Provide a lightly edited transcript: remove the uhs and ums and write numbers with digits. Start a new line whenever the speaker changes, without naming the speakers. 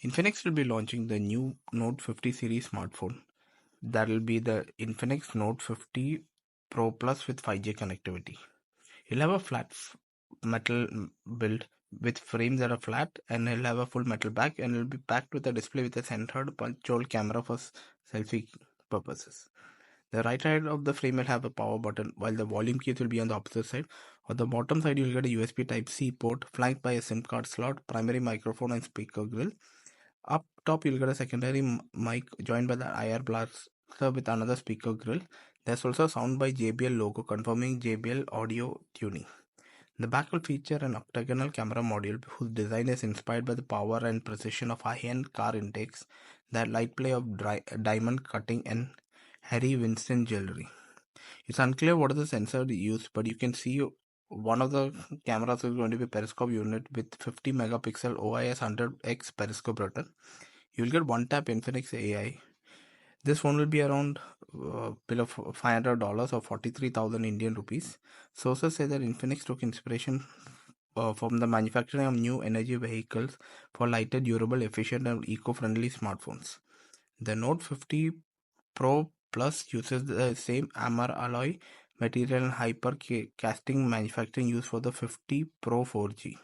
Infinix will be launching the new Note 50 series smartphone. That will be the Infinix Note 50 Pro Plus with 5G connectivity. It'll have a flat metal build with frames that are flat, and it'll have a full metal back, and it'll be packed with a display with a centered punch hole camera for selfie purposes. The right side of the frame will have a power button, while the volume keys will be on the opposite side. On the bottom side, you'll get a USB Type-C port flanked by a SIM card slot, primary microphone, and speaker grill. Up top, you'll get a secondary mic joined by the IR blaster with another speaker grill. There's also a sound by JBL logo confirming JBL audio tuning. The back will feature an octagonal camera module whose design is inspired by the power and precision of high-end car intakes, the light play of diamond cutting, and Harry Winston jewelry. It's unclear what is the sensor used, but you can see one of the cameras is going to be Periscope unit with 50 megapixel OIS 100x periscope rotor. You'll get one tap Infinix AI. This phone will be around below $500 or 43,000 Indian rupees. Sources say that Infinix took inspiration from the manufacturing of new energy vehicles for lighter, durable, efficient, and eco-friendly smartphones. The Note 50 Pro Plus uses the same ArmorAlloy material and hyper casting manufacturing used for the 50 Pro 4G.